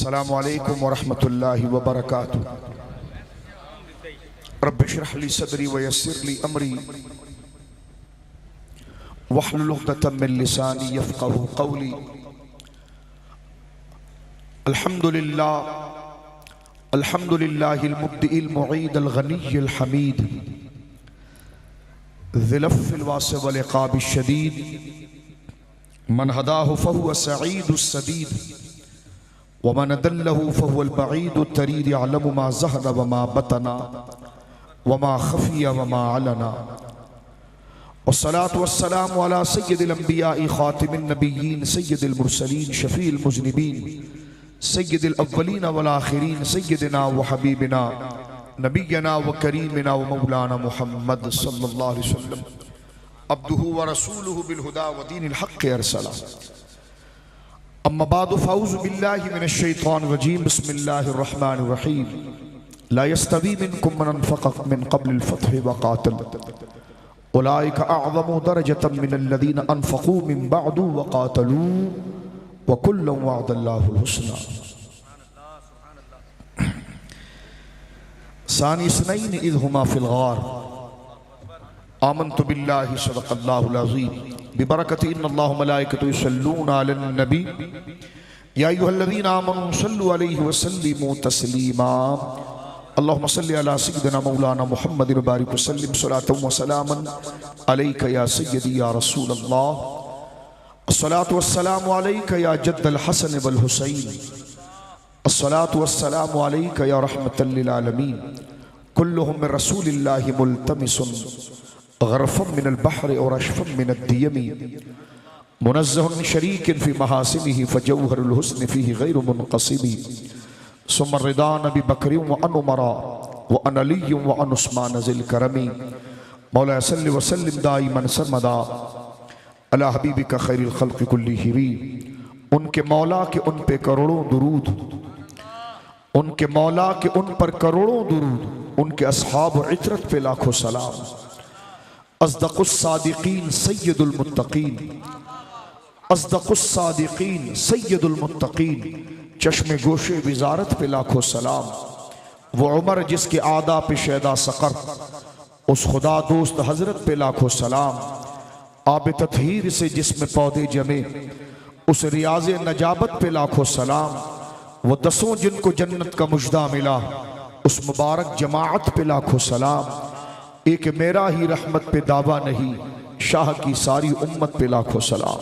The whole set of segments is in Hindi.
अस्सलामु अलैकुम वरहमतुल्लाहि वबरकातुहू। रब्बि इश्रह ली सदरी वयस्सिर ली अमरी वहलुल उक़दतम मिन लिसानी यफ़क़हू क़ौली। अल्हम्दुलिल्लाहिल मुब्दिइल मुईदिल गनिय्यिल हमीद ज़िल अफ़्फ़िल वासिअ वल इक़ाबिश शदीद मन हदाहु फ़हुव सईदुस सदीद वमन अदल्लहु फ़हुवल बईदुत तरीद यअलमु मा ज़हरा व मा बतना व मा ख़फ़िया व मा अलना। वस्सलातु वस्सलामु अला सय्यिदिल अंबियाइ ख़ातिमिन नबिय्यीन सय्यिदिल मुरसलीन शफ़ीइल मुज़निबीन सय्यिदिल अव्वलीन वल आखिरीन सय्यिदिना व हबीबिना नबिय्यना व करीमिना व मौलाना मुहम्मद सल्लल्लाहु अलैहि वसल्लम अब्दुहु व रसूलुहु बिल हुदा व दीनिल हक़्क़ि अरसला। अम्मा बादु फ़अऊज़ु बिल्लाहि मिनश शैतानिर रजीम बिस्मिल्लाहिर रहमानिर रहीम। ला यस्तवी मिनकुम मन अनफ़क़ मिन क़ब्लिल फ़त्हि व क़ातल उलाइका अअज़मु दरजतम मिनल लज़ीना अनफ़क़ू मिन बअदु व क़ातलू व कुल्लन वअदल्लाहुल हुस्ना। सानी इस्नैनि इज़ हुमा फ़िल ग़ार आमन्तु बिल्लाहि सदक़ल्लाहुल अज़ीम बिबरकति इन्नल्लाह व मलाइकतहु युसल्लूना अलन नबी या अय्युहल्लज़ीना आमनू सल्लु अलैहि व सल्लिमू तस्लीमा। अल्लाहुम्मा सल्लि अला सय्यिदिना मौलाना मुहम्मदिन व बारिक व सल्लिम सलातन व सलामन अलैका या सय्यदी या रसूलल्लाह। अस्सलातु वस्सलामु अलैका या जद्दल हसन वल हुसैन। अस्सलातु वस्सलामु अलैका या रहमतल लिल आलमीन। कुल्लुहुम मिन रसूलिल्लाहि मुल्तमिसुन ग़रफ़म मिनल बहरि और अशफ़म मिनद दियमी मुनज़्ज़हुन मिन शरीकिन फ़ी महासिनिही फ़जौहरुल हुस्नि फ़ीही ग़ैरु मुनक़सिमी। सुम्मा रिदा नबी बकरिन व अन उमरा व अन अलिय्यिन व अन उस्मान ज़िल करमी। मौला सल्लि व सल्लिम दाइमन सरमदा अला हबीबिका खैरिल ख़ल्क़ि कुल्लिहिम। उनके मौला के उन पे करोड़ों दुरूद, उनके मौला के उन पर करोड़ों दुरूद, उनके अस्हाब व इतरत पे लाखों सलाम। अस्दक़ुस सादिक़ीन सय्यदुल मुत्तक़ीन, अस्दक़ुस सादिक़ीन सय्यदुल मुत्तक़ीन, चश्मे गोशे विज़ारत पे लाखों सलाम। वो उमर जिसके आदा पे शैदा सक़र, उस खुदा दोस्त हज़रत पे लाखों सलाम। आब तत्हीर से जिसमें पौधे जमे, उस रियाज़ नजाबत पे लाखों सलाम। वो दसों जिनको जन्नत का मुजदा मिला, उस मुबारक जमाअत पे लाखों सलाम। एक मेरा ही रहमत पे दावा नहीं, शाह की सारी उम्मत पे लाखों सलाम।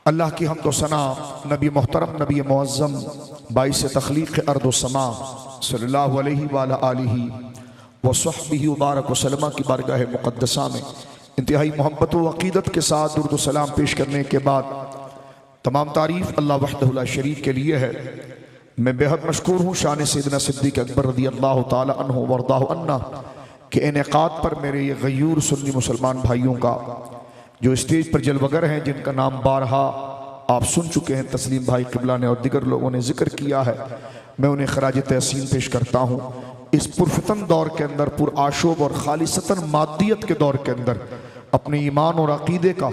अल्लाह की हमदो सना नबी मोहतरम नबी मुअज़्ज़म बाइस तख़लीक़ अर्द व समा सल्लल्लाहु अलैहि व आला आलिहि व सहबिहि व बारक व सल्लमा की बारगाह मुक़द्दसा में इंतहाई मोहब्बत व अक़ीदत के साथ दुरूद व सलाम पेश करने के बाद तमाम तारीफ़ अल्लाह वहदहु ला शरीक के लिए है। मैं बेहद मशकूर हूँ शान सैयदना सिद्दीक़ अकबर रज़ियल्लाहु ताला अन्हु वरदाहु अन्ना के इनेक़ाद पर मेरे ये गयूर सुन्नी मुसलमान भाइयों का जो स्टेज पर जलवगर हैं, जिनका नाम बारहा आप सुन चुके हैं, तस्लीम भाई क़िबला ने और दिगर लोगों ने जिक्र किया है, मैं उन्हें खराज तहसीन पेश करता हूँ। इस पुरफतन दौर के अंदर, पुरआशोब और खालिसतन मादियत के दौर के अंदर अपने ईमान और अक़ीदे का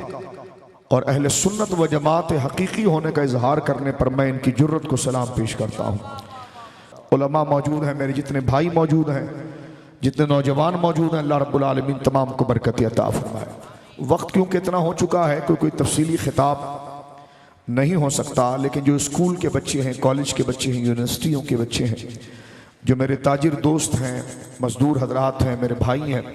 और अहले सुन्नत व जमात हकीकी होने का इजहार करने पर मैं इनकी जुर्रत को सलाम पेश करता हूँ। उलमा मौजूद हैं, मेरे जितने भाई मौजूद हैं, जितने नौजवान मौजूद हैं, अल्लाह रब्बुल आलमीन तमाम को बरकत अता फरमाए। वक्त क्योंकि इतना हो चुका है कोई तफसीली खिताब नहीं हो सकता, लेकिन जो स्कूल के बच्चे हैं, कॉलेज के बच्चे हैं, यूनिवर्सिटियों के बच्चे हैं, जो मेरे ताजिर दोस्त हैं, मजदूर हजरात हैं, मेरे भाई हैं,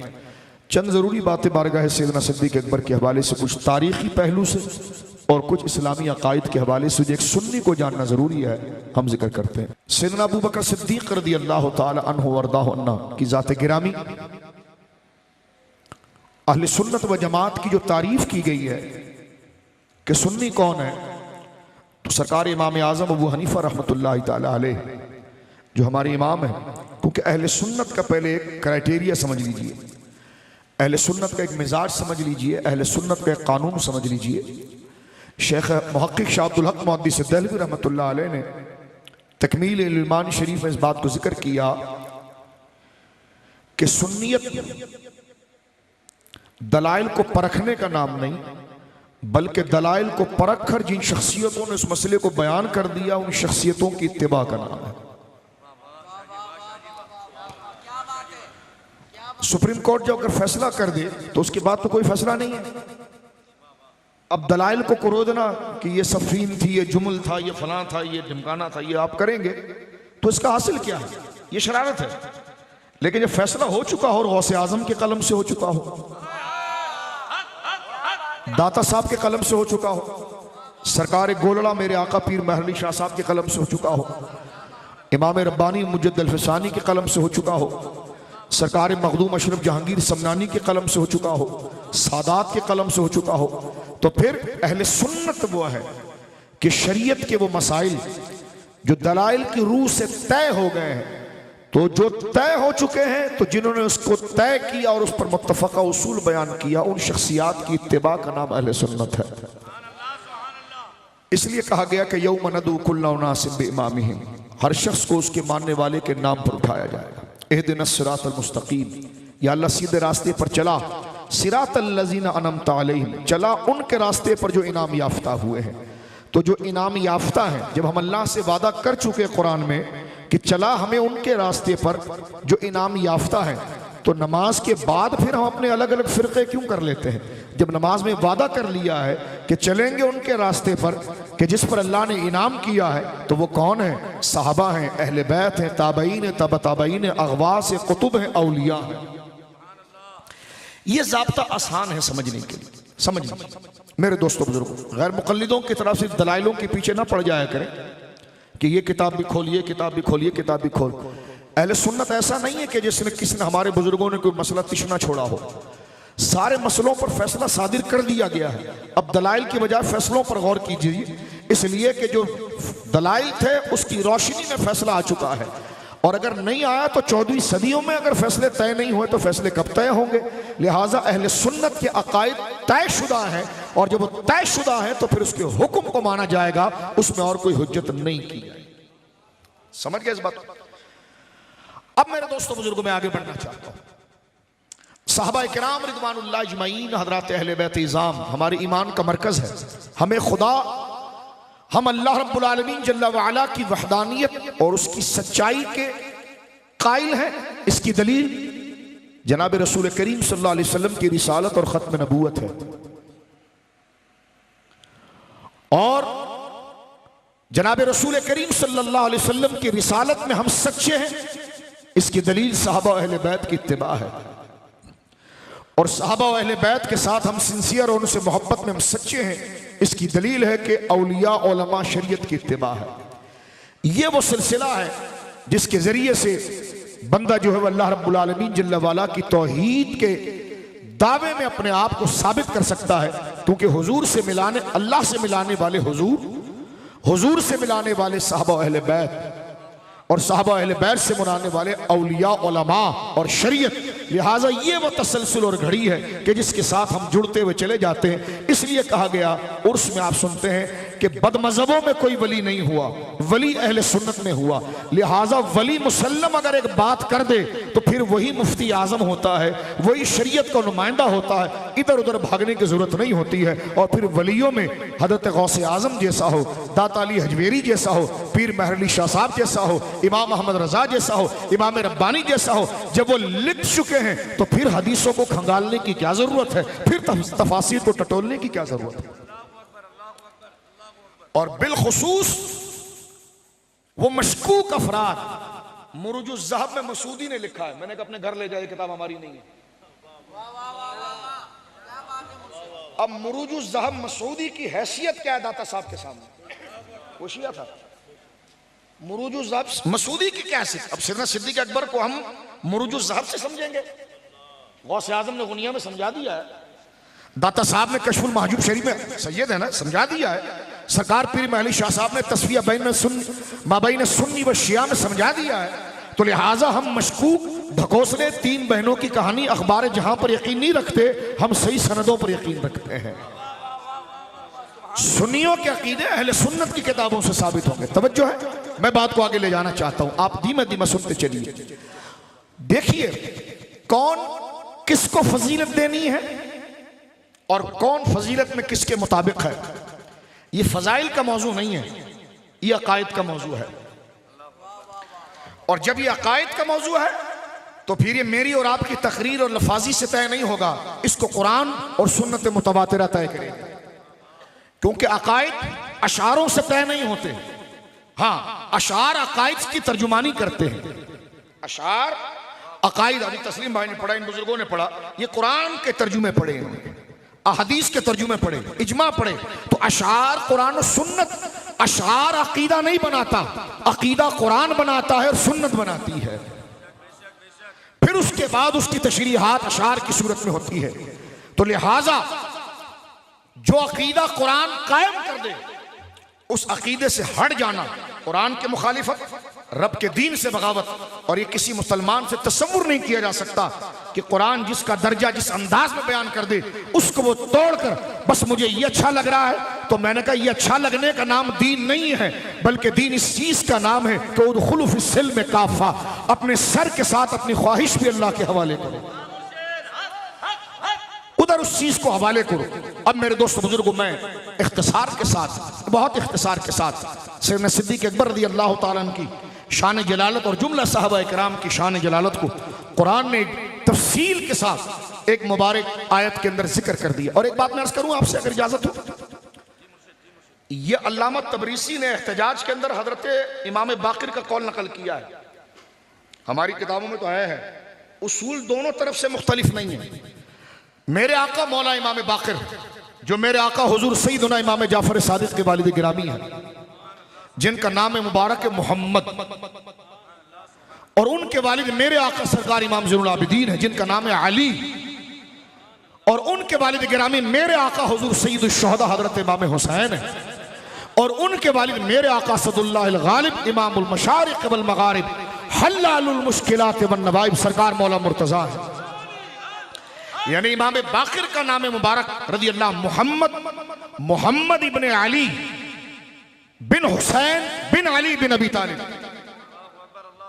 चंद ज़रूरी बातें बारगाह सैयदना सिद्दीक़ अकबर के हवाले से, कुछ तारीख़ी पहलू से और कुछ इस्लामी अक़ाइद के हवाले से जो एक सुन्नी को जानना ज़रूरी है, हम जिक्र करते हैं। सैयदना अबू बकर सिद्दीक़ रज़ियल्लाहु ताला अन्हु वरदाहु अन्ना की ज़ात गिरामी, अहले सुन्नत व जमात की जो तारीफ़ की गई है कि सुन्नी कौन है, तो सरकार इमाम आज़म अबू हनीफ़ा रहमतुल्लाहि ताला अलैह जो हमारे इमाम हैं, क्योंकि अहले सुन्नत का पहले एक क्राइटेरिया समझ लीजिए, अहले सुन्नत का एक मिजाज समझ लीजिए, अहले सुन्नत का एक कानून समझ लीजिए। शेख मुहक्किक शाह अब्दुल हक मुहद्दिस देहलवी रहमतुल्लाह अलैह ने तकमील अल ईमान शरीफ में इस बात को जिक्र किया कि सुन्नियत दलाइल को परखने का नाम नहीं, बल्कि दलाइल को परख कर जिन शख्सियतों ने उस मसले को बयान कर दिया उन शख्सियतों की इत्तिबा का नाम है। सुप्रीम कोर्ट जो अगर फैसला कर दे तो उसके बाद तो कोई फैसला नहीं है। अब दलाइल को कुरोदना कि ये सफीन थी, ये जुमल था, ये फलां था, ये ढिमकाना था, ये आप करेंगे तो इसका हासिल क्या है? ये शरारत है। लेकिन जब फैसला हो चुका हो और गौसे आजम के कलम से हो चुका हो, दाता साहब के कलम से हो चुका हो, सरकार गोलड़ा मेरे आका पीर महर अली शाह साहब के कलम से हो चुका हो, इमाम रब्बानी मुजद्दिद अल-फिसानी के कलम से हो चुका हो, सरकार मखदूम अशरफ जहांगीर समनानी के कलम से हो चुका हो, सादात के कलम से हो चुका हो, तो फिर अहले सुन्नत वो है कि शरीयत के वो मसाइल जो दलाइल की रूह से तय हो गए हैं, तो जो तय हो चुके हैं, तो जिन्होंने उसको तय किया और उस पर मुत्तफ़क़ा उसूल बयान किया, उन शख्सियात की इत्तिबा का नाम अहले सुन्नत है। इसलिए कहा गया कि यौम नदू कुल्ला उनासिम बिइमामिहिम, हर शख्स को उसके मानने वाले के नाम पर उठाया जाएगा। इहदिनस सिरातल मुस्तकीम, या अल्लाह सीधे रास्ते पर चला, सिरातल लज़ीना अनअमता अलैहिम, चला उनके रास्ते पर जो इनाम याफ्ता हुए हैं। तो जो इनाम याफ्ता है, जब हम अल्लाह से वादा कर चुके कुरान में कि चला हमें उनके रास्ते पर जो इनाम याफ्ता है, तो नमाज के बाद फिर हम अपने अलग अलग फिरके क्यों कर लेते हैं? जब नमाज में वादा कर लिया है कि चलेंगे उनके रास्ते पर कि जिस पर अल्लाह ने इनाम किया है, तो वो कौन है? सहाबा हैं, अहले बैत हैं, ताबईन हैं, तब ताबईन हैं, अगवास हैं, कुतुब हैं, औलिया हैं। ये ज़ाब्ता आसान है समझने के लिए। समझिए मेरे दोस्तों बुजुर्गों, गैर मुक़ल्लिदों की तरफ से दलाइलों के पीछे ना पड़ जाया करें कि ये किताब भी खोलिए, किताब भी खोलिए, किताब भी खोल। अहले सुन्नत ऐसा नहीं है कि जिसने किसी ने हमारे बुजुर्गों ने कोई मसला तिश्ना छोड़ा हो। सारे मसलों पर फैसला सादिर कर दिया गया है। अब दलाइल की बजाय फैसलों पर गौर कीजिए, इसलिए कि जो दलाइल थे उसकी रोशनी में फैसला आ चुका है, और अगर नहीं आया तो 14वीं सदियों में अगर फैसले तय नहीं हुए तो फैसले कब तय होंगे? लिहाजा अहले सुन्नत के अकायद तयशुदा है, और जब वो तयशुदा है तो फिर उसके हुक्म को माना जाएगा, उसमें और कोई हुज्जत नहीं की जाएगी। समझ गए इस बात को? अब मेरे दोस्तों बुजुर्गों में आगे बढ़ना चाहता हूं। सहाबा किराम रिदवानुल्लाह अजमईन, हजरात अहले बैत इज़ाम हमारे ईमान का मरकज है। हमें खुदा, हम अल्लाह रब्बुल आलमीन जल्ला व अला की वहदानियत और उसकी सच्चाई के कायल हैं। इसकी दलील जनाब रसूल करीम सल्लल्लाहु अलैहि वसल्लम की रिसालत और ख़त्म नबूवत है, और जनाब रसूल करीम सल्लल्लाहु अलैहि वसल्लम की रिसालत में हम सच्चे हैं। इसकी दलील सहाबा अहले बैत की इत्तिबा है, और सहाबा अहले बैत के साथ हम सिंसियर और उनसे मोहब्बत में हम सच्चे हैं। इसकी दलील है कि औलिया उलमा शरीयत की इत्तिबा है। ये वो सिलसिला है जिसके जरिए से बंदा जो है अल्लाह रब्बुल आलमीन जल्ला वाला की तौहीद के दावे में अपने आप को साबित कर सकता है, क्योंकि हुजूर से मिलाने, अल्लाह से मिलाने वाले हुजूर से मिलाने वाले सहाबा अहले बैत, और साहबा अहले बैत से मुराने वाले औलिया उलमा और शरीयत। लिहाजा ये वो तसलसल और घड़ी है कि जिसके साथ हम जुड़ते हुए चले जाते हैं। इसलिए कहा गया, उर्स में आप सुनते हैं कि बदमज़हबों में कोई वली नहीं हुआ, वली अहले सुन्नत में हुआ। लिहाजा वली मुसल्लम अगर एक बात कर दे तो फिर वही मुफ्ती आज़म होता है, वही शरीयत का नुमाइंदा होता है, इधर उधर भागने की जरूरत नहीं होती है। और फिर वलियों में हज़रत गौसे आज़म जैसा हो, दाता अली हजवेरी जैसा हो, पीर महर अली शाह साहब जैसा हो, इमाम अहमद रजा जैसा हो, इमाम रब्बानी जैसा हो, जब वो लिख चुके हैं तो फिर हदीसों को खंगालने की क्या जरूरत है, फिर तफासीर को टटोलने की क्या जरूरत है। और बिलखुसूस वो मशकूक अफराद, मुरुजुज ज़हब में मसूदी ने लिखा है, मैंने कहा अपने घर ले जाए, किताब हमारी नहीं है। अब मुरुजुज ज़हब मसूदी की हैसियत क्या है दाता साहब के सामने? वो शिया था। मुरुजुज ज़हब मसूदी की क्या हैसियत? अब सिरना सिद्दीक़ अकबर को हम मुरुजुज ज़हब से समझेंगे? गौसे आज़म ने गुनिया में समझा दिया है, दाता साहब ने कशफुल महजूब शरीफ में, सैयद है ना, समझा दिया है। सरकार पीर महली शाह साहब ने तस्फिया बैन सुन्नी व शिया में समझा दिया है। तो लिहाजा हम मशकूक, ढकोसले, तीन बहनों की कहानी, अखबार जहां पर यकीन नहीं रखते, हम सही सनदों पर यकीन रखते हैं। सुन्नियों के अकीदे अहले सुन्नत की किताबों से साबित होंगे। तवज्जो है, मैं बात को आगे ले जाना चाहता हूं, आप धीमे धीमे सुनते चलिए। देखिए कौन किसको फजीलत देनी है, और कौन फजीलत में किसके मुताबिक है, ये फजाइल का मौजू नहीं है, ये अकायद का मौजू है। और जब ये अकायद का मौजू है तो फिर ये मेरी और आपकी तकरीर और लफाजी से तय नहीं होगा, इसको कुरान और सुन्नत मुतवातिरा तय करेगी। क्योंकि अकायद अशारों से तय नहीं होते। हाँ, अशार अकायद की तर्जुमानी करते हैं। अशार अकायद, अभी तस्लीम भाई ने पढ़ा, इन बुजुर्गों ने पढ़ा, ये कुरान के तर्जुमे पढ़े, इन्होंने अहदीस के तर्जुमे पढ़े, इजमा पढ़े। तो अशार कुरान और सुन्नत, अशार अकीदा नहीं बनाता, अकीदा कुरान बनाता है और सुन्नत बनाती है। फिर उसके बाद उसकी तशरीहात अशार की सूरत में होती है। तो लिहाजा जो अकीदा कुरान कायम कर दे, उस अकीदे से हट जाना कुरान के मुखालिफत, रब के दीन से बगावत। और ये किसी मुसलमान से तसव्वुर नहीं किया जा सकता कि कुरान जिसका दर्जा जिस अंदाज में बयान कर दे, उसको वो तोड़कर बस मुझे ये अच्छा लग रहा है। तो मैंने कहा ये अच्छा लगने का नाम दीन नहीं है, बल्कि दीन इस चीज का नाम है कि उदखुलू फिस्सिल्म काफा, अपने सर के साथ अपनी ख्वाहिश भी अल्लाह के हवाले करो, उधर उस चीज को हवाले करो। अब मेरे दोस्त बुजुर्गों, मैं इख्तिसार के साथ, बहुत इख्तिसार के साथ सैयदना सिद्दीक़ अकबर रज़ी अल्लाह तआला अन्हु की शान जलालत और जुमला साहबा इकराम की शान जलालत को कुरान ने तफसील के साथ एक मुबारक आयत के अंदर जिक्र कर दिया। और एक बात मैं अर्ज करूं आपसे, अगर इजाजत हो, ये अल्लामा तबरीसी ने एहतजाज के अंदर हजरत इमाम बाकिर का कौल नकल किया है। हमारी किताबों में तो आया है, उसूल दोनों तरफ से मुख्तलिफ नहीं है। मेरे आका मौला इमाम बाकिर, जो मेरे आका हुजूर सैयदना इमाम जाफर सादिक के वालिद गिरामी है, जिनका नाम है मुबारक मोहम्मद, और उनके वालिद मेरे आका सरकार इमाम ज़ैनुल आबिदीन है, जिनका नाम है अली, और उनके वालिद गिरामी मेरे आका हुजूर सैयदुश शुहदा हजरत इमाम हुसैन है, और उनके वालिद मेरे आका असदुल्लाह गालिब इमामुल मशारिक़ वल मगारिब हल्लालुल मुश्किलात वन नवाइब सरकार मौला मुर्तज़ा है। यानी इमाम बाकिर का नाम है मुबारक रज़ी अल्लाह मोहम्मद इब्ने अली बिन हुसैन बिन अली बिन अबी तालिब।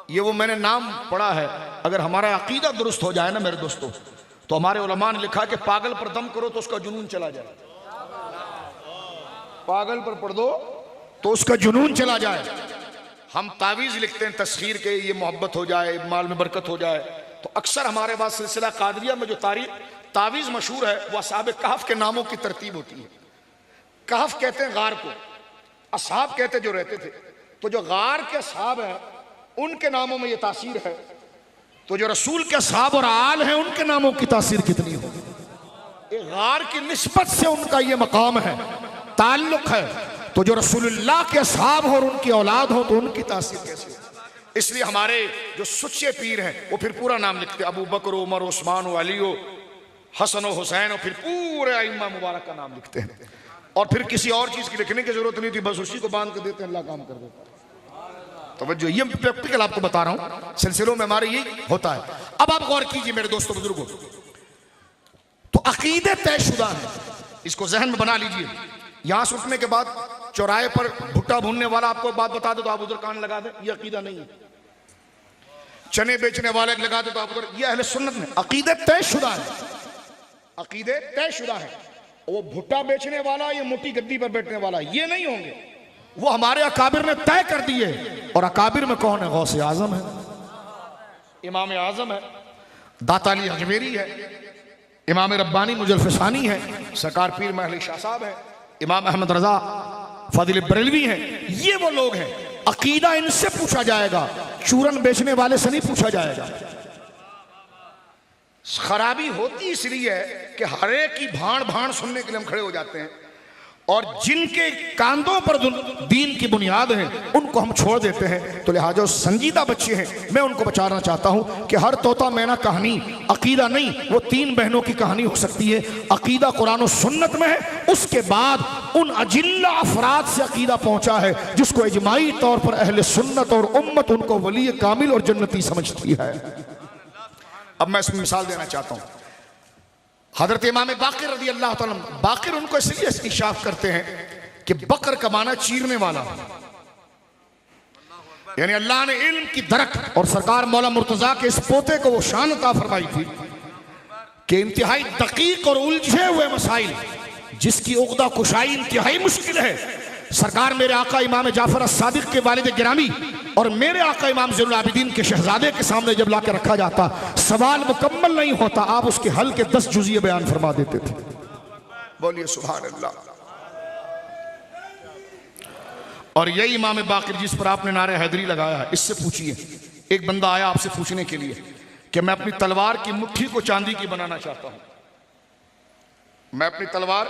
ये वो मैंने नाम पढ़ा है। अगर हमारा अकीदा दुरुस्त हो जाए ना मेरे दोस्तों, तो हमारे उलमा ने लिखा कि पागल पर दम करो तो उसका जुनून चला जाए, पागल पर पढ़ दो तो उसका जुनून चला जाए। हम तावीज़ लिखते हैं तस्खीर के, ये मोहब्बत हो जाए, माल में बरकत हो जाए। तो अक्सर हमारे पास सिलसिला कादरिया में जो तावीज़ मशहूर है वो असहाब कहफ के नामों की तरतीब होती है। कहफ कहते हैं गार को, असहाब कहते जो रहते थे। तो जो गार के असहाब हैं उनके नामों में ये तासीर है, तो जो रसूल के असहाब और आल हैं उनके नामों की तासीर कितनी हो। गार की निस्बत से उनका ये मकाम है, ताल्लुक है। तो जो रसूलुल्लाह के असहाब हो और उनकी औलाद हो तो उनकी तासीर कैसी हो। इसलिए हमारे जो सच्चे पीर हैं वो फिर पूरा नाम लिखते, अबू बकर, उमर, उस्मान, अली, हसन, हुसैन, और फिर पूरे अइम्मा मुबारक का नाम लिखते हैं। और फिर किसी और चीज की लिखने की जरूरत नहीं थी, बस उसी को बांध कर देते हैं, अल्लाह काम कर देता है। तो जो ये प्रैक्टिकल आपको बता रहा हूं, सिलसिलों में हमारे यही होता है। अब आप गौर कीजिए मेरे दोस्तों बुजुर्गों, तो अकीदे तयशुदा है, इसको जहन में बना लीजिए। यहां से उठने के बाद चौराहे पर भुट्टा भूनने वाला आपको बात बता दे तो आप उधर कान लगा दे, ये अकीदा नहीं है। चने बेचने वाले लगा दे तो आप उधर, ये अहले सुन्नत में अकीदे तयशुदा है, अकीदे तयशुदा है। वो भुट्टा बेचने वाला, ये मोटी गद्दी पर बैठने वाला, ये नहीं होंगे, वो हमारे अकाबिर ने तय कर दिए। और अकाबिर में कौन है? गौसे आजम है, इमाम आजम है, दाता अली अजमेरी है, इमाम रब्बानी मुजल्फिसानी है, सरकार पीर महली शाह साहब है, इमाम अहमद रजा फादिल बरेलवी हैं। ये वो लोग हैं, अकीदा इनसे पूछा जाएगा, चूरन बेचने वाले से नहीं पूछा जाएगा। खराबी होती इसलिए है कि हर एक की भाण भाण सुनने के लिए हम खड़े हो जाते हैं, और जिनके कांधों पर दीन की बुनियाद है उनको हम छोड़ देते हैं। तो लिहाजा संजीदा बच्चे हैं, मैं उनको बचाना चाहता हूं कि हर तोता मैना कहानी अकीदा नहीं, वो तीन बहनों की कहानी हो सकती है। अकीदा कुरान और सुन्नत में है, उसके बाद उन अजिल्ला अफराद से अकीदा पहुंचा है जिसको इजमाई तौर पर अहले सुन्नत और उम्मत उनको वली कामिल और जन्नती समझती है। अब मैं इसमें मिसाल देना चाहता हूं। हजरत इमाम बाकिर रज़ी अल्लाह तआला, बाकिर उनको इसलिए इस्तिशाफ करते हैं कि बकर का माना चीरने वाला, यानी अल्लाह ने इल्म की दरक और सरकार मौला मुर्तजा के इस पोते को वो शान अता फरमाई थी कि इंतहाई दकीक और उलझे हुए मसाइल जिसकी उक़दा कुशाई इंतहाई मुश्किल है, सरकार मेरे आका इमाम जाफर as-सादिक के वालिद गिरामी और मेरे आका इमाम ज़ैनुल आबिदीन के शहजादे के सामने जब लाकर रखा जाता, सवाल मुकम्मल नहीं होता, आप उसके हल के 10 जुज़िये बयान फरमा देते थे। बोलिए सुभान अल्लाह। और यही इमाम बाक़िर जिस पर आपने नारे हैदरी लगाया है, इससे पूछिए। एक बंदा आया आपसे पूछने के लिए कि मैं अपनी तलवार की मुट्ठी को चांदी की बनाना चाहता हूं। मैं अपनी तलवार,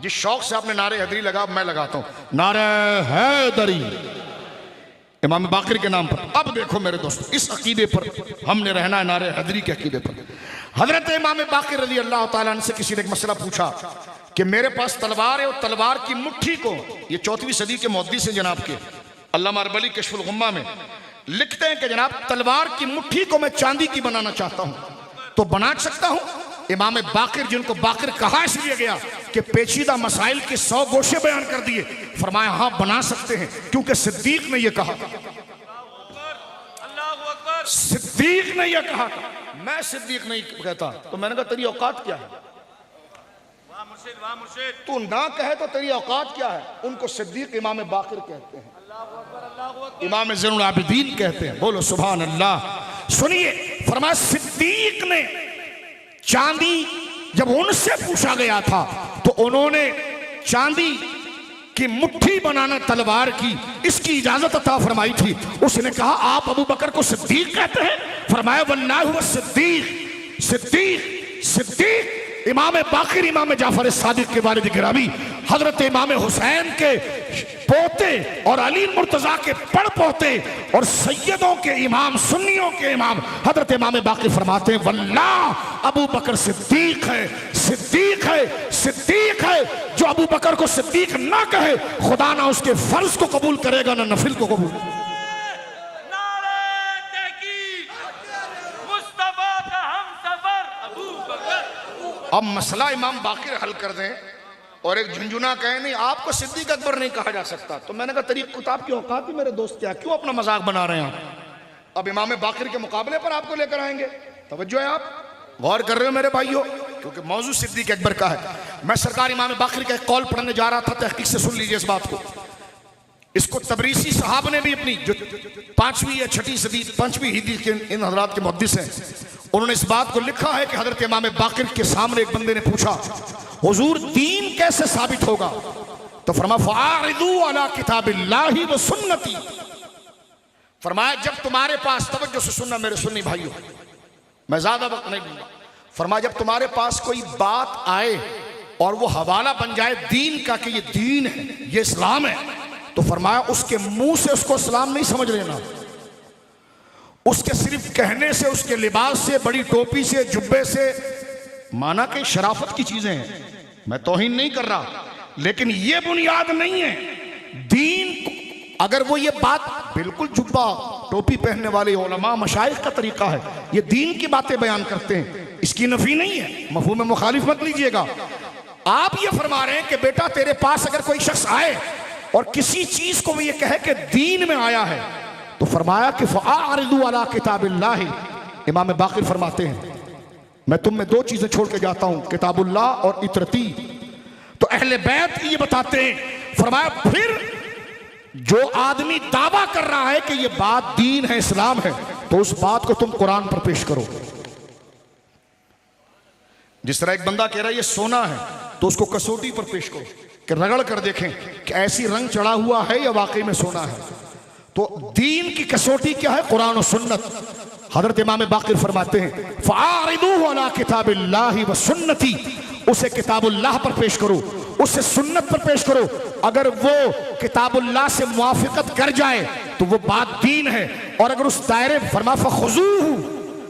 जिस शौक से आपने नारे हैदरी लगा, मैं लगाता हूं नारे हैदरी इमाम बाक़िर के नाम पर। अब देखो मेरे दोस्तों, इस अकीदे पर हमने रहना है, नारे हैदरी के अकीदे पर। हजरत इमाम बाक़िर रज़ी अल्लाह तआला अन्हु से किसी ने एक मसला पूछा कि मेरे पास तलवार है और तलवार की मुट्ठी को, ये 4वीं सदी के मुहद्दिस हैं जनाब के अल्लामा अरबली कश्फुल गुम्मा में लिखते हैं कि जनाब तलवार की मुट्ठी को मैं चांदी की बनाना चाहता हूं, तो बना सकता हूं? इमाम बाक़िर, जिनको बाक़िर कहा इसलिए गया कि पेचीदा मसाइल के 100 गोशे बयान कर दिए, फरमाया हाँ बना सकते हैं, क्योंकि सिद्दीक ने यह कहा। सिद्दीक ने यह कहा था, मैं सिद्दीक नहीं कहता। तो मैंने कहा तेरी औकात क्या है? तू ना कहे तो तेरी औकात क्या है? उनको सिद्दीक इमाम बाक़िर कहते हैं, इमाम ज़ैनुल आबिदीन कहते हैं। बोलो सुभान अल्लाह। सुनिए, फरमाया सिद्दीक ने चांदी, जब उनसे पूछा गया था तो उन्होंने चांदी की मुट्ठी बनाना तलवार की, इसकी इजाजत अता फरमाई थी। उसने कहा आप अबू बकर को सिद्दीक कहते हैं? फरमाया वल्लाहि हुवा सिद्दीक। सिद्दीक सिद्दीक इमाम बाक़िर इमाम जाफर as-सादिक के वालिद गिरामी हजरत इमाम हुसैन के पोते और अली मुर्तजा के पड़ पोते और सैयदों के इमाम, सुन्नियों के इमाम हजरत इमाम बाक़िर फरमाते हैं वल्लाह अबू बकर सिद्दीक है, सिद्दीक है, सिद्दीक है। जो अबू बकर को सिद्दीक ना कहे, खुदा ना उसके फर्ज को कबूल करेगा ना नफिल को कबूल। अब मसला इमाम बाक़िर हल कर दें और एक झुंझुना कहे नहीं आपको सिद्दीक अकबर नहीं कहा जा सकता। तो मैंने कहा तेरी किताब की औकात ही मेरे दोस्त क्या, क्यों अपना मजाक बना रहे हैं आप? अब इमाम बाक़िर के मुकाबले पर आपको लेकर आएंगे। तवज्जो है, आप गौर कर रहे हो मेरे भाइयों, क्योंकि मौजू सिद्दीक अकबर का है। मैं सरकार इमाम बाक़िर का एक कौल पढ़ने जा रहा था, तहकीक से सुन लीजिए इस बात को। इसको तबरीसी साहब ने भी अपनी जो 5वीं या 6वीं सदी 5वीं हिजरी के इन हजरात के मुहद्दिस हैं, उन्होंने इस बात को लिखा है कि हजरत इमाम बाक़िर के सामने एक बंदे ने पूछा हुजूर दीन कैसे साबित होगा? तो फरमाया फ़ारिदू अला किताबिल्लाहि व सुन्नती। फरमाया जब तुम्हारे पास, तवज्जो से सुनना मेरे सुन्नी भाइयों, मैं ज्यादा वक्त नहीं दूंगा। फरमाया जब तुम्हारे पास कोई बात आए और वो हवाला बन जाए दीन का कि ये दीन है, ये इस्लाम है, तो फरमाया उसके मुंह से उसको इस्लाम नहीं समझ लेना, उसके सिर्फ कहने से, उसके लिबास से, बड़ी टोपी से, जुब्बे से, माना कि शराफत की चीजें हैं, मैं तौहीन नहीं कर रहा, लेकिन ये बुनियाद नहीं है दीन। अगर वो ये बात बिल्कुल जुब्बा टोपी पहनने वाले उलमा मशाइख का तरीका है, ये दीन की बातें बयान करते हैं, इसकी नफी नहीं है, मफहूम में मुखालिफ मत लीजिएगा। आप ये फरमा रहे हैं कि बेटा तेरे पास अगर कोई शख्स आए और किसी चीज को वो ये कहे कि दीन में आया है, तो फरमाया कि फ़ारिदू अला किताबिल्लाहि। इमाम बाक़िर फरमाते हैं मैं तुम में 2 चीजें छोड़ के जाता हूं, किताबुल्लाह और इतरती। तो अहले बैत ये बताते हैं, फरमाया फिर जो आदमी दावा कर रहा है कि ये बात दीन है, इस्लाम है, तो उस बात को तुम कुरान पर पेश करो। जिस तरह एक बंदा कह रहा है ये सोना है, तो उसको कसौटी पर पेश करो कि रगड़ कर देखें कि ऐसी रंग चढ़ा हुआ है या वाकई में सोना है। तो दीन की कसौटी क्या है? कुरान और सुन्नत। हजरत इमाम बाक़िर फरमाते हैं फ़ारिदूहु अला किताबिल्लाहि व सुन्नती, उसे किताबुल्लाह पर पेश करो, उसे सुन्नत पर पेश करो। अगर वो किताबुल्लाह से मुआफ़िक़त कर जाए तो वो बात दीन है, और अगर उस दायरे फरमा फ़ख़ुज़ूहु,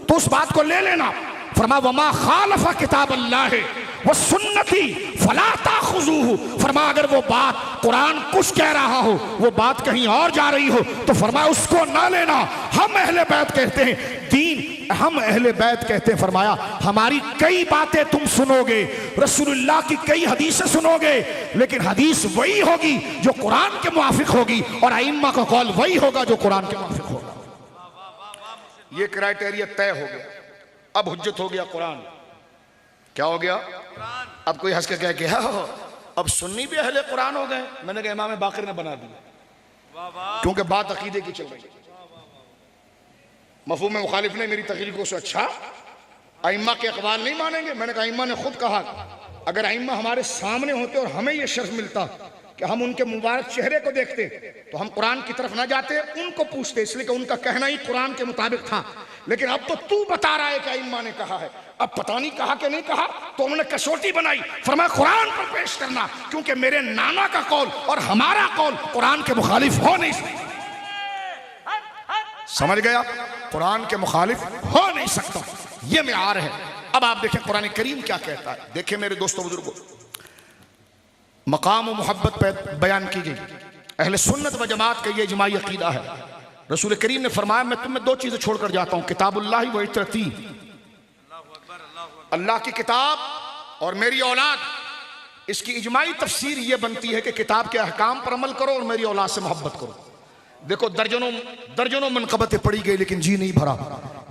तो उस बात को ले लेना। फरमा वमा खालफ़ा किताबल्लाह व सुन्नती फला ताख़ुज़ूहु। फरमा अगर वो बात कुरान कुछ कह रहा हो, वो बात कहीं और जा रही हो, तो फरमा उसको ना लेना। हम अहले बैत कहते हैं दीन, हम अहले बैत कहते हैं, फरमाया हमारी कई बातें तुम सुनोगे, रसूलुल्लाह की कई हदीसें सुनोगे, लेकिन हदीस वही होगी जो कुरान के मुआफ़िक होगी, और अइम्मा का कौल वही होगा जो कुरान के मुआफ़िक होगा। ये क्राइटेरिया तय हो गया। अब हुज्जत हो गया कुरान। क्या हो गया? अब कोई हंस के कह के अब सुन्नी भी अहले कुरान हो गए। मैंने कहा इमाम बाकर ने बना दिया, क्योंकि बात अकीदे की चल रही है। मफहूम मुखालिफ ने मेरी तकरीर को से अच्छा अइम्मा के अक़वाल नहीं मानेंगे। मैंने कहा अइम्मा ने खुद कहा अगर अइम्मा हमारे सामने होते और हमें यह शर्फ मिलता कि हम उनके मुबारक चेहरे को देखते तो हम कुरान की तरफ ना जाते, उनको पूछते, इसलिए कि उनका कहना ही कुरान के मुताबिक था। लेकिन अब तो तू बता रहा है कि अइम्मा ने कहा है, अब पता नहीं कहा कि नहीं कहा। तो उन्होंने कसौटी बनाई, फरमाया कुरान पर पेश करना, क्योंकि मेरे नाना का कौल और हमारा कौल कुरान के मुखालिफ हो नहीं सकता। समझ गया? कुरान के मुखालिफ हो नहीं सकता, यह मेआर है। अब आप देखें कुरान करीम क्या कहता है। देखिए मेरे दोस्तों बुजुर्गों, मकाम और मोहब्बत पर बयान की गई। अहले सुन्नत व जमात का यह इजमाई अकीदा है। रसूल करीम ने फरमाया मैं तुम्हें दो चीजें छोड़कर जाता हूं, किताबुल्लाह व इतरती, अल्लाह की किताब और मेरी औलाद। इसकी इजमाई तफसीर यह बनती है कि किताब के अहकाम पर अमल करो और मेरी औलाद से मोहब्बत करो। देखो दर्जनों मनकबतें पड़ी गई लेकिन जी नहीं भरा।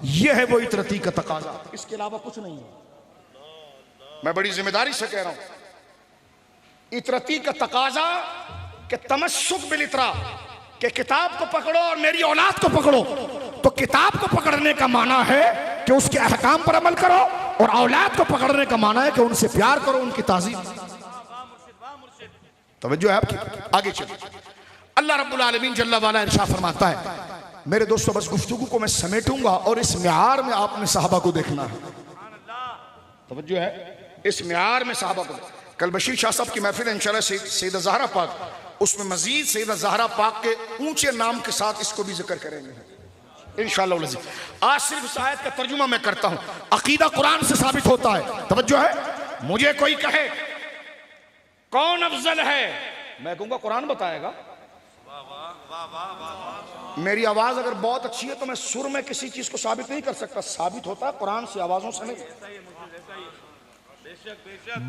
यह है वो इतरती का तकाजा, इसके अलावा कुछ नहीं है। मैं बड़ी जिम्मेदारी से कह रहा हूं, इतरती का तकाजा कि तमस्सुक बिल इतरा, कि किताब को पकड़ो और मेरी औलाद को पकड़ो। तो किताब को पकड़ने का माना है कि उसके अहकाम पर अमल करो, और औलाद को पकड़ने का माना है कि उनसे प्यार करो, उनकी ताज़ीम। तवज्जो है आपकी? आगे चलिए। अल्लाह रब्बुल आलमीन जल्ला वाला इरशाद फरमाता है, मेरे दोस्तों बस गुफ्तगू को मैं समेटूंगा और इस म्यार में आपने सहाबा को देखना है। तवज्जो है? इस म्यार में सहाबा को। कल बशीर शाह साहब की महफिल है इंशाल्लाह सैयदा ज़हरा पाक, उसमें मजीद सैयदा ज़हरा पाक के ऊंचे नाम के साथ इसको भी जिक्र करेंगे इंशाल्लाह। आज सिर्फ इस आयत का तर्जुमा मैं करता हूं। अकीदा कुरान से साबित होता है। तवज्जो है? मुझे कोई कहे कौन अफजल है, मैं कहूंगा कुरान बताएगा। मेरी आवाज अगर बहुत अच्छी है तो मैं सुर में किसी चीज को साबित नहीं कर सकता, साबित होता है कुरान से, आवाजों से नहीं।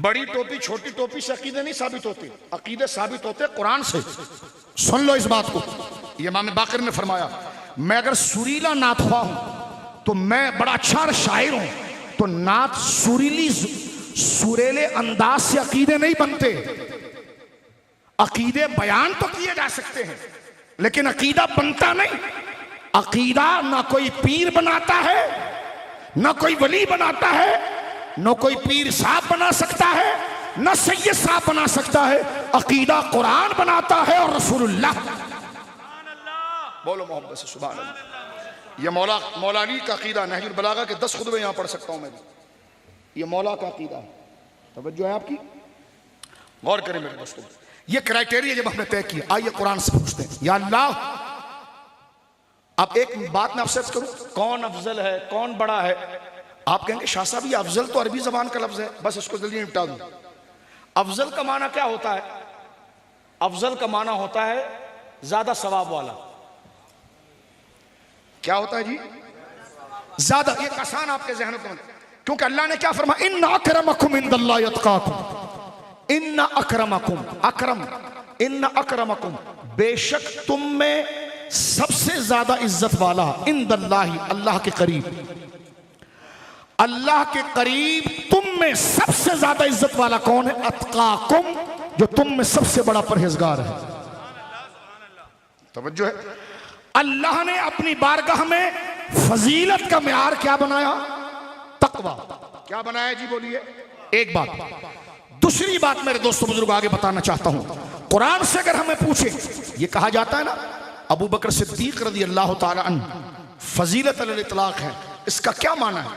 बड़ी टोपी छोटी टोपी से अकीदे नहीं साबित होते, अकीदे साबित होते कुरान से। सुन लो इस बात को, ये इमाम बाकर ने फरमाया, मैं अगर सुरीला नाथवा हूं तो मैं बड़ा अच्छा शायर हूं, तो नात सुरीली सुरेले अंदाज से अकीदे नहीं बनते। अकीदे बयान तो किए जा सकते हैं लेकिन अकीदा बनता नहीं। अकीदा ना कोई पीर बनाता है, ना कोई वली बनाता है, न कोई पीर साहब बना सकता है, न सैयद साहब बना सकता है। अकीदा कुरान बनाता है और रसूलुल्लाह। बोलो मोहब्बत से सुभान अल्लाह। ये मौला अली का अकीदा, नहजुल बलागा के 10 खुतबे यहां पढ़ सकता हूं मैं भी। ये मौला का अकीदा है। तवज्जो है आपकी? गौर करें मेरे दोस्तों, ये क्राइटेरिया जब हमने तय किया, आइए कुरान से पूछते हैं, या अल्लाह अब एक बात मैं आपसे करूं, कौन अफजल है, कौन बड़ा है? आप कहेंगे शाह साहब ये अफजल तो अरबी जबान का लफ्ज है, बस इसको जल्दी निपटा दूं। अफजल का माना क्या होता है? अफजल का माना होता है ज्यादा सवाब वाला। क्या होता है जी? ज्यादा। एक आसान आपके जहनों में, क्योंकि अल्लाह ने क्या फरमाया, इन्ना अकरमकुम इंदल्लाहि अतकाकुम। इन्ना अकरमकुम, अकरम, इन्ना अकरमकुम, बेशक तुम में सबसे ज्यादा इज्जत वाला, इंदल्लाहि, अल्लाह के करीब, अल्लाह के करीब तुम में सबसे ज्यादा इज्जत वाला कौन है? अतकाकुम, जो तुम में सबसे बड़ा परहेजगार है। तवज्जो है? अल्लाह ने अपनी बारगाह में फजीलत का मेयार क्या बनाया? तकवा। क्या बनाया जी? बोलिए। एक बात। दूसरी बात मेरे दोस्तों बुजुर्ग आगे बताना चाहता हूं, कुरान से अगर हमें पूछे, ये कहा जाता है ना अबू बकर सिद्दीक रज़ी अल्लाह ताला अन्हु फजीलत अल इतलाक है, इसका क्या माना है?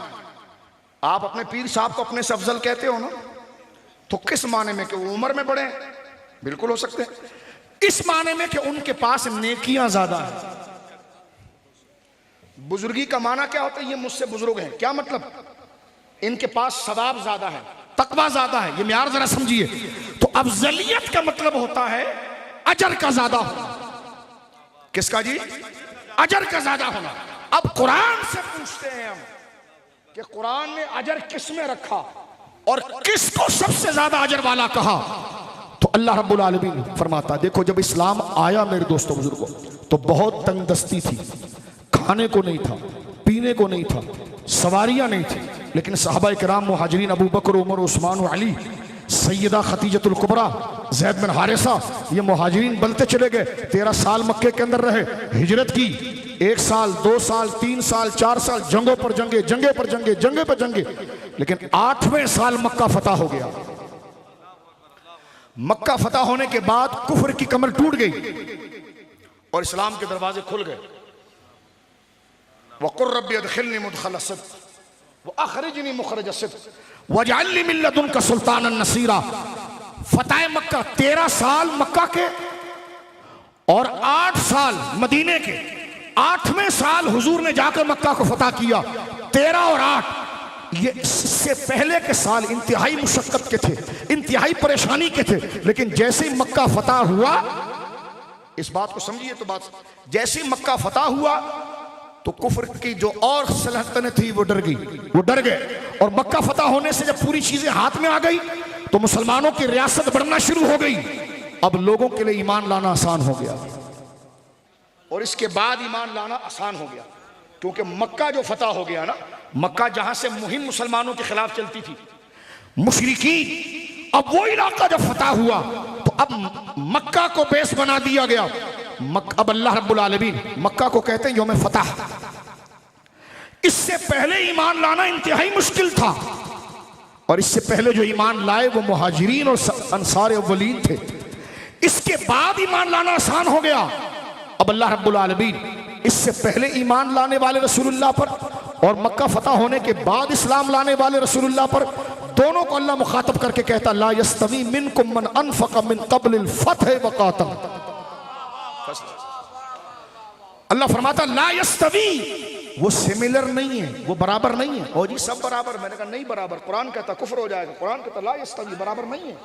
आप अपने पीर साहब को अपने से अफजल कहते हो ना, तो किस माने में कि वो उम्र में बड़े हैं? बिल्कुल हो सकते हैं। इस माने में कि उनके पास नेकियां ज्यादा है। बुजुर्गी का माना क्या होता है? ये मुझसे बुजुर्ग हैं, क्या मतलब? इनके पास सवाब ज्यादा है, तकवा ज्यादा है। ये म्यार जरा समझिए। तो अफजलियत का मतलब होता है अजर का ज्यादा होना। किसका जी? अजर का ज्यादा होना। अब कुरान से पूछते हैं हम कि कुरान ने अजर किस में रखा और किसको सबसे ज्यादा अजर वाला कहा? तो अल्लाह रब्बुल आलमीन फरमाता, देखो जब इस्लाम आया मेरे दोस्तों बुजुर्गों, तो बहुत तंगदस्ती थी, खाने को नहीं था, पीने को नहीं था, सवारियां नहीं थी, लेकिन सहाबा किराम मुहाजिरीन अबू बकर, उमर, उस्मान, अली, सैयदा खतीजतुल कुबरा, ज़ैद बिन हारिसा, ये मुहाजिरीन बनते चले गए। 13 साल मक्के के अंदर रहे, हिजरत की। 1 साल, 2 साल, 3 साल, 4 साल, जंगों पर जंगे, जंगे पर जंगे, जंगे पर जंगे, लेकिन 8वें साल मक्का फतह हो गया। मक्का फतह होने के बाद कुफ्र की कमर टूट गई और इस्लाम के दरवाजे खुल गए। वक़ुर रब्बी अदखिलनी मुदखल सिद्क़ व अखरिजनी मुखरज सिद्क़ वजअलनी मिन लदुनका सुल्तानन नसीरा। फतह मक्का 13 साल मक्का के और 8 साल मदीने के। 8वें साल हुजूर ने जाकर मक्का को फतह किया। 13 और 8 ये इससे पहले के साल इंतहाई मुशक्कत के थे, इंतहाई परेशानी के थे, लेकिन जैसे ही मक्का फतह हुआ, इस बात को समझिए तो बात, जैसे ही मक्का फतह हुआ तो कुफ्र की जो और सल्तनतें थी वो डर गई, वो डर गए। और मक्का फतह होने से जब पूरी चीजें हाथ में आ गई तो मुसलमानों की रियासत बढ़ना शुरू हो गई। अब लोगों के लिए ईमान लाना आसान हो गया और इसके बाद ईमान लाना आसान हो गया, क्योंकि मक्का जो फतह हो गया ना, मक्का जहां से मुहिम मुसलमानों के खिलाफ चलती थी, मुशरिकीन, अब वो इलाका जब फतह हुआ तो अब मक्का को बेस बना दिया गया। अब अल्लाह रब्बुल आलमीन मक्का को कहते हैं यौम फतह। इससे पहले ईमान लाना इंतहाई मुश्किल था और इससे पहले जो ईमान लाए वो मुहाजिरीन और अंसार अव्वलीन थे। इसके बाद ईमान लाना आसान हो गया। अब अल्लाह रब्बुल आलमीन इससे पहले ईमान लाने वाले रसूलुल्लाह पर और मक्का फतह होने के बाद इस्लाम लाने वाले रसूलुल्लाह पर, दोनों को अल्लाह मुखातब करके कहता ला यस्तवी मिनकुम मन अनफक़ मिन क़ब्ल अल-फ़त्ह व क़ातल। अल्लाह फरमाता ला यस्तवी, वो सिमिलर नहीं है, वो बराबर नहीं है। और जी सब बराबर, मैंने कहा नहीं बराबर, कुरान कहता कुफ्र हो जाएगा। कुरान कहता ला यस्तवी, बराबर नहीं है।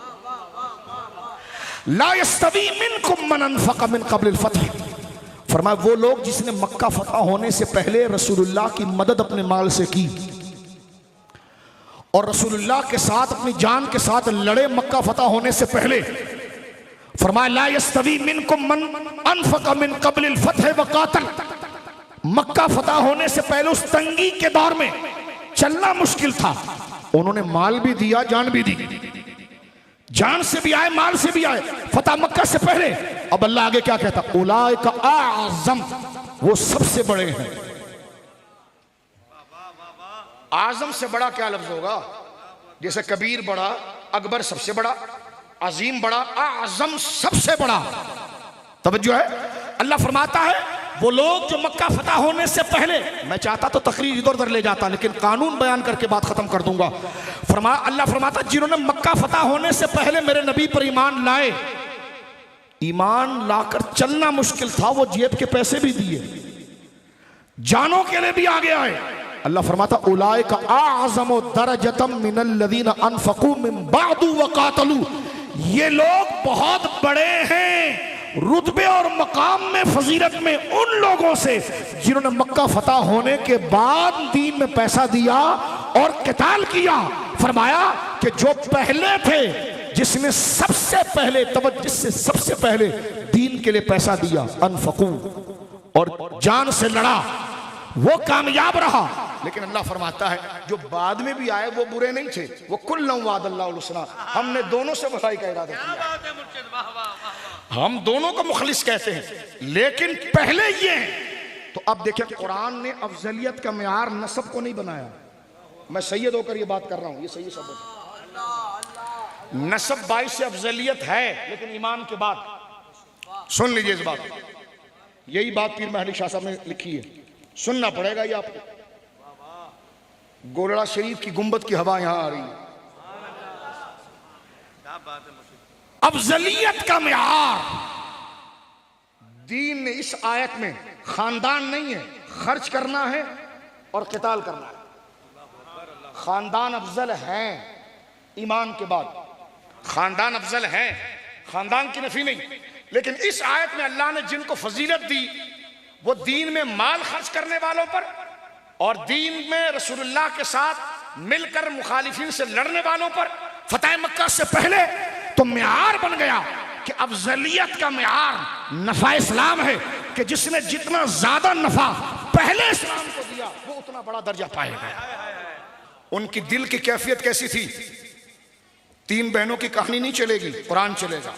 ला यस्तवी मिनकुम मन अनफक़ मिन क़ब्ल अल-फ़त्ह, फरमाया वो लोग जिसने मक्का फतह होने से पहले रसूलुल्लाह की मदद अपने माल से की और रसूलुल्लाह के साथ अपनी जान के साथ लड़े मक्का फतह होने से पहले। फरमाया ला यस्तवी मिनकुम मन अनफक़ मिन क़ब्ल अल-फ़त्ह व क़ातल। मक्का फतह होने से पहले उस तंगी के दौर में चलना मुश्किल था, उन्होंने माल भी दिया, जान भी दी, जान से भी आए, माल से भी आए, फतह मक्का से पहले। अब अल्लाह आगे क्या कहता, उलाइका आज़म, वो सबसे बड़े हैं। आज़म से बड़ा क्या लफ्ज होगा? जैसे कबीर बड़ा, अकबर सबसे बड़ा, अजीम बड़ा, आज़म सबसे बड़ा। तवज्जो है। अल्लाह फरमाता है वो लोग जो मक्का फतह होने से पहले, मैं चाहता तो तकरीर इधर उधर ले जाता लेकिन कानून बयान करके बात खत्म कर दूंगा। अल्लाह फरमाता जिन्होंने मक्का फतह होने से पहले मेरे नबी पर ईमान लाए, ईमान लाकर चलना मुश्किल था, वो जेब के पैसे भी दिए, जानों के लिए भी आगे आए। अल्लाह फरमाता उलाइका आज़मु दरजतम मिनल लज़ीना अनफ़क़ू मिन बअदु व क़ातलू, ये लोग बहुत बड़े हैं रुतबे और मकाम में, फजीलत में, उन लोगों से जिन्होंने मक्का फतह होने के बाद दीन में पैसा दिया और क़िताल किया। फरमाया कि जो पहले थे, जिसने सबसे पहले जिससे सबसे पहले दीन के लिए पैसा दिया, अनफकू, और जान से लड़ा, वो कामयाब रहा। लेकिन अल्लाह फरमाता है जो बाद में भी आए वो बुरे नहीं थे, वो कुल्लम वादल्लाहुल हुस्ना, हमने दोनों से भलाई का इरादा किया, हम दोनों को मुखलिस कहते हैं, लेकिन पहले ये हैं। तो अब देखिए कुरान ने अफजलियत का मेयार नसब को नहीं बनाया। मैं सैयद होकर ये बात कर रहा हूं, ये सही शब्द है। नसब बाइस से अफजलियत है, लेकिन ईमान के बाद सुन लीजिए इस बात, यही बात पीर महली शाह साहब ने लिखी है, सुनना पड़ेगा ये आपको। गोलड़ा शरीफ की गुंबद की हवा यहां आ रही है। अफजलियत का मेयार दीन ने इस आयत में खानदान नहीं है, खर्च करना है और क़िताल करना है। खानदान अफजल है ईमान के बाद, खानदान अफजल है, खानदान की नफी नहीं। लेकिन इस आयत में अल्लाह ने जिनको फजीलत दी वो दीन में माल खर्च करने वालों पर और दीन में रसूलुल्लाह के साथ मिलकर मुखालिफिन से लड़ने वालों पर। फतह मक्का से पहले तो मेयार बन गया कि अफजलियत का मेयार नफा इस्लाम है, कि जिसने जितना ज्यादा नफा पहले इस्लाम को दिया वो उतना बड़ा दर्जा पाएगा। उनकी दिल की कैफियत कैसी थी? 3 बहनों की कहानी नहीं चलेगी, कुरान चलेगा।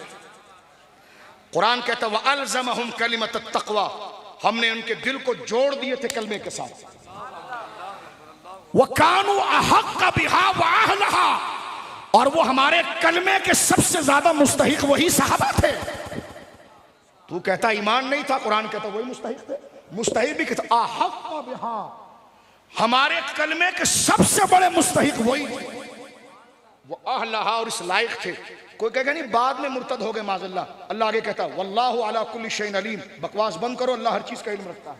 कुरान कहता व अलज़महुम कलिमत तक़वा, हमने उनके दिल को जोड़ दिए थे कलमे के साथ। व कानू अहक़्क़ बिहा व अहलहा, और वो हमारे कलमे के सबसे ज्यादा मुस्तहिक वही सहाबा थे। तू कहता ईमान नहीं था, कुरान कहता वही मुस्तहिक थे। मुस्तहिक भी कहता अहक़्क़ बिहा, हमारे कलमे के सबसे बड़े मुस्तहिक वही थे। वो अहलहा, और इस लायक थे। कोई कहेगा नहीं बाद में मुर्तद हो गए माज़अल्लाह। अल्लाह आगे कहता वल्लाहु अला कुल्ली शैइन अलीम, बकवास बंद करो, अल्लाह हर चीज का इल्म रखता है।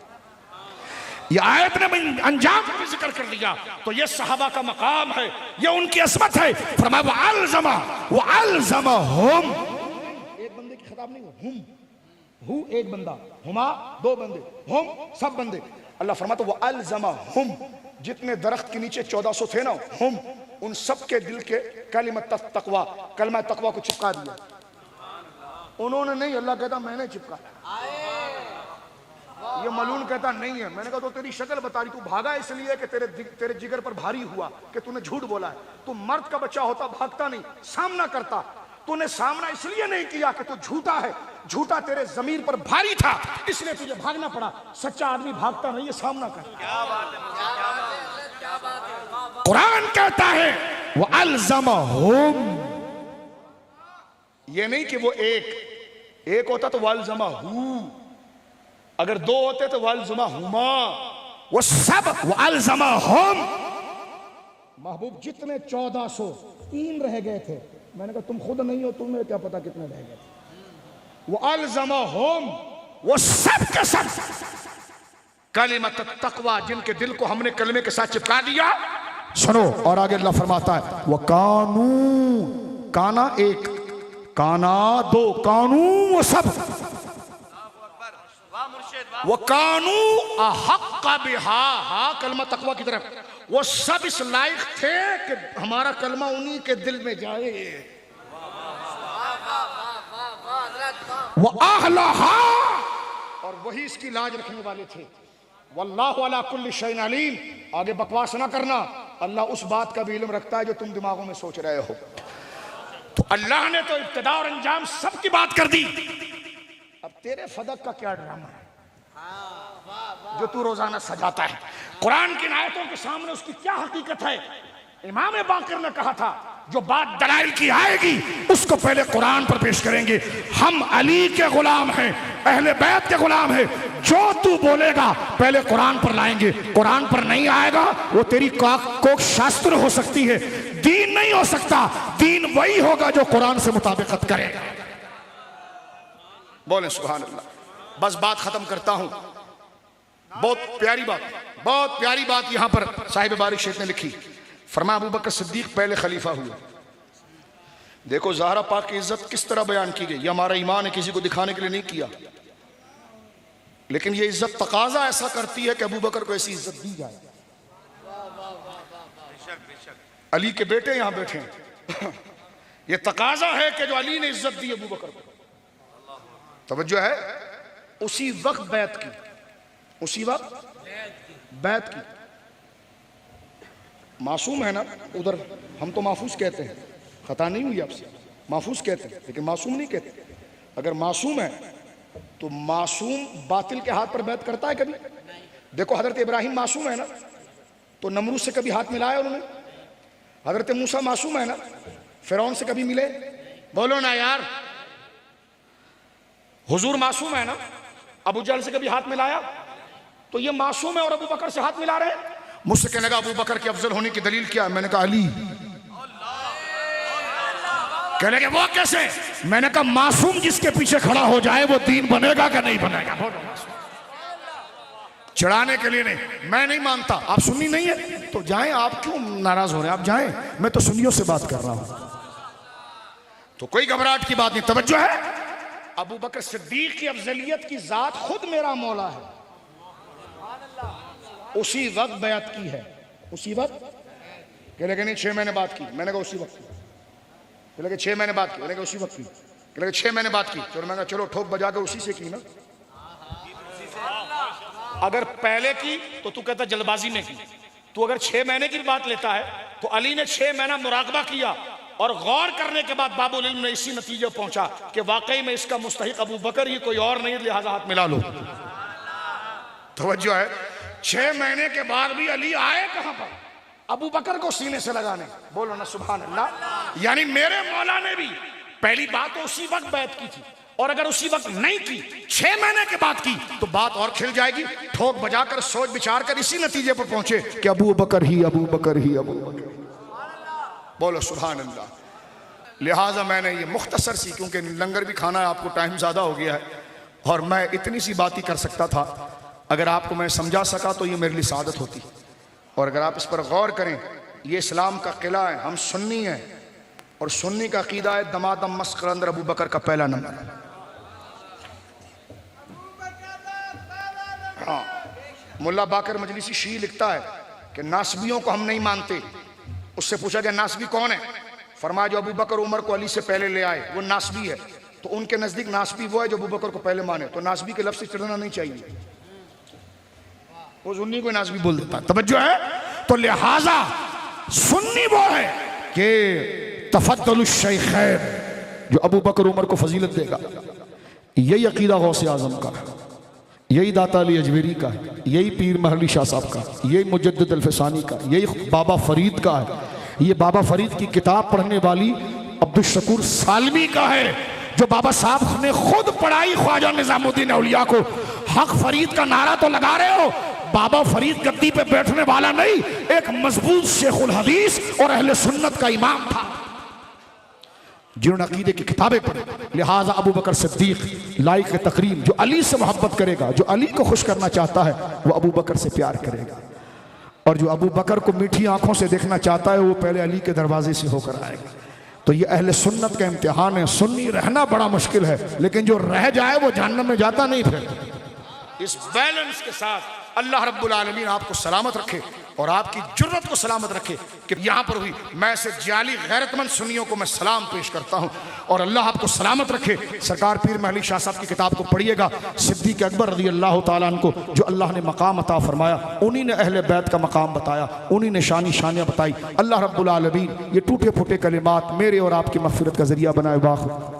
ये आयत ने अंजाम का भी जिक्र कर दिया, तो ये सहाबा का मकाम है, ये उनकी असमत है। फरमाया वो अलज़महुम, एक बंदे की खिताब नहीं, हुम, हु एक बंदा, हुमा 2 बंदे, हुम सब बंदे। अल्लाह फरमाता वो अलज़महुम, जितने दरख्त के नीचे 1400 थे ना, हुम, उन सब के दिल के कलिमत तक़वा, कलमा तक़वा को चिपका दिया। उन्होंने नहीं, अल्लाह कहता मैंने चिपका। ये मलून कहता नहीं है। मैंने कहा तो तेरी शक्ल बता रही, तू भागा इसलिए कि तेरे जिगर पर भारी हुआ कि तूने झूठ बोला है। तू मर्द का बच्चा होता भागता नहीं, सामना करता। तूने सामना इसलिए नहीं किया कि तू झूठा है, झूठा तेरे जमीर पर भारी था, इसलिए तुझे भागना पड़ा। सच्चा आदमी भागता नहीं है, सामना कर। कुरान कहता है वो अलज़महुम, ये नहीं कि वो एक होता तो वल्ज़महू, अगर 2 होते तो वल्ज़महुमा, वो सब वल्ज़महुम। महबूब जितने 1400, 3 रह गए थे। मैंने कहा तुम खुद नहीं हो, तुम्हें क्या पता कितने रह गए थे। वो अलज़महुम, वो सब के सब कलिमत तक़वा, जिनके दिल को हमने कलमे के साथ चिपका दिया। सुनो, और आगे अल्लाह फरमाता है वो कानू, काना 1, काना 2, कानू वो सब, वो कानू अहक़्क़ बिहा, हा कलमा तक़वा की तरफ, वो सब इस लायक थे कि हमारा कलमा उन्हीं के दिल में जाए। वो अहलहा, और वही इसकी लाज रखने वाले थे। वल्लाहु अला कुल्ली शैइन अलीम, आगे बकवास ना करना, अल्लाह उस बात का भी इल्म रखता है जो तुम दिमागों में सोच रहे हो। तो अल्लाह ने तो इब्तिदा और अंजाम सब की बात कर दी। अब तेरे फदक का क्या ड्रामा है जो तू रोजाना सजाता है? कुरान की आयतों के सामने उसकी क्या हकीकत है? इमाम बाकर ने कहा था जो बात दलाइल की आएगी उसको पहले कुरान पर पेश करेंगे। हम अली के गुलाम हैं, अहले बैत के गुलाम हैं, जो तू बोलेगा पहले कुरान पर लाएंगे। कुरान पर नहीं आएगा वो तेरी कोक शास्त्र हो सकती है, दीन नहीं हो सकता। दीन वही होगा जो कुरान से मुताबिकत करेगा। बोले सुभान अल्लाह। बस बात खत्म करता हूं। बहुत प्यारी बात यहां पर साहिब बारिक शेख ने लिखी। फरमाया अबू बकर सिद्दीक पहले खलीफा हुए। देखो ज़हरा पाक की इज्जत किस तरह बयान की गई। ये हमारा ईमान है, किसी को दिखाने के लिए नहीं किया, लेकिन ये इज्जत तकाजा ऐसा करती है कि अबू बकर को ऐसी इज्जत दी जाए। अली के बेटे यहां बैठे हैं ये तकाजा है कि जो अली ने इज्जत दी अबू बकर को। तवज्जो है, उसी वक्त बैत की, उसी वक्त बैत की। मासूम है ना उधर, हम तो महफूज कहते हैं, खता नहीं हुई आपसे, महफूज कहते हैं, लेकिन मासूम नहीं कहते। अगर मासूम है तो मासूम बातिल के हाथ पर बैत करता है कभी? देखो हजरत इब्राहिम मासूम है ना, तो नमरूद से कभी हाथ मिलाया उन्होंने? हजरत मूसा मासूम है ना, फिरौन से कभी मिले? बोलो ना यार। हुजूर मासूम है ना, अबू जहल से कभी हाथ मिलाया? तो ये मासूम है और अबू बकर से हाथ मिला रहे हैं। मुझसे कहने लगा अबू बकर के अफजल होने की दलील क्या? मैंने कहा अली। कहने लगे वो कैसे? मैंने कहा मासूम जिसके पीछे खड़ा हो जाए वो दीन बनेगा क्या नहीं बनेगा? चढ़ाने के लिए नहीं, मैं नहीं मानता। आप सुन्नी नहीं है तो जाएं, आप क्यों नाराज हो रहे हैं? आप जाएं, मैं तो सुन्नियों से बात कर रहा हूं, तो कोई घबराहट की बात नहीं। तवज्जो है, अबू बकर सिद्दीक की अफजलियत की जात खुद मेरा मौला है, उसी वक्त बयात की है, उसी वक्त। कह लगे नहीं 6 महीने बात की, मैंने कहा उसी वक्त। कह लगे 6 महीने बात की, मैंने कहा उसी वक्त की। कह लगे 6 महीने बात की, चलो मैंने कहा चलो ठोक बजा कर उसी से की ना। अगर पहले की तो तू कहता जल्दबाजी में की, तू अगर 6 महीने की बात लेता है तो अली ने 6 महीना मुराकबा किया और गौर करने के बाद बाबुल इल्म ने इसी नतीजे पहुंचा कि वाकई में इसका मुस्तहिक अबू बकर ही, कोई और नहीं, लिहाजा हाथ मिला लो। तवज्जो है, 6 महीने के बाद भी अली आए कहां पर? अबू बकर को सीने से लगाने। बोलो ना सुभान अल्लाह। यानी मेरे मौला ने भी पहली बात तो उसी वक्त बैत की थी, और अगर उसी वक्त नहीं की, 6 महीने के बाद की, तो बात और खिल जाएगी। ठोक बजाकर सोच विचार कर इसी नतीजे पर पहुंचे कि अबू बकर ही, अबू बकर ही, अबू बकर। बोलो सुभान अल्लाह। लिहाजा मैंने ये मुख्तसर सी, क्योंकि लंगर भी खाना है, आपको टाइम ज़्यादा हो गया है, और मैं इतनी सी बात ही कर सकता था। अगर आपको मैं समझा सका तो ये मेरे लिए सादत होती। और अगर आप इस पर गौर करें, ये इस्लाम का किला है, हम सुन्नी हैं, और सुन्नी का अकीदा है दमादम मस्कर अंदर अबू बकर का पहला नंबर। हाँ, मुल्ला बाकर मजलिसी शी लिखता है कि नासबियों को हम नहीं मानते। उससे पूछा गया नासबी कौन है? फरमाया जो अबू बकर उमर को अली से पहले ले आए वो नासबी है। तो उनके नजदीक नासबी वो है जो अबू बकर को पहले माने। तो नासबी के लफ्ज़ से चिढ़ना नहीं चाहिए, वो सुन्नी को नासबी बोल देता। तवज्जो है। तो लिहाजा सुन्नी वो है कि तफद्दुलुश शैखैन, जो अबू बकर उमर को फजीलत देगा। यही अकीदा गौसे आजम का है, यही दाता अली अजमेरी का है, यही पीर महली शाह साहब का, यही मुजद्दिद अल्फसानी का, यही बाबा फरीद का है। ये बाबा फरीद की किताब पढ़ने वाली अब्दुल शकूर सालमी का है, जो बाबा साहब ने खुद पढ़ाई ख्वाजा निजामुद्दीन औलिया को। हक फरीद का नारा तो लगा रहे हो, बाबा फरीद गद्दी पे बैठने वाला नहीं, एक मजबूत शेखुल हदीस और अहले सुन्नत का इमाम था, जिन्होंने अकीदे की किताबें पढ़ी। लिहाजा अबू बकर सिद्दीक लाइक तकरीम, जो अली से मोहब्बत करेगा, जो अली को खुश करना चाहता है, वो अबू बकर से प्यार करेगा। और जो अबू बकर को मीठी आंखों से देखना चाहता है, वो पहले अली के दरवाजे से होकर आएगा। तो ये अहले सुन्नत का इम्तिहान है। सुन्नी रहना बड़ा मुश्किल है, लेकिन जो रह जाए वो जहन्नम में जाता नहीं। फिर इस बैलेंस के साथ अल्लाह रब्बुल आलमीन आपको सलामत रखे और आपकी जुर्रत को सलामत रखे कि यहाँ पर हुई। मैं ऐसे जाली गैरतमंद सुन्नियों को मैं सलाम पेश करता हूँ, और अल्लाह आपको सलामत रखे। सरकार पीर महली शाह साहब की किताब को पढ़िएगा, सिद्दीक़ अकबर रज़ी अल्लाह ताला अन्हु को जो अल्लाह ने मकाम अता फरमाया, उन्हीं ने अहले बैत का मकाम बताया, उन्हीं ने शानियाँ बताई। अल्लाह रब्बुल आलमीन ये टूटे फूटे कलिमात मेरे और आपकी मग़फ़िरत का ज़रिया बनाए। वाक़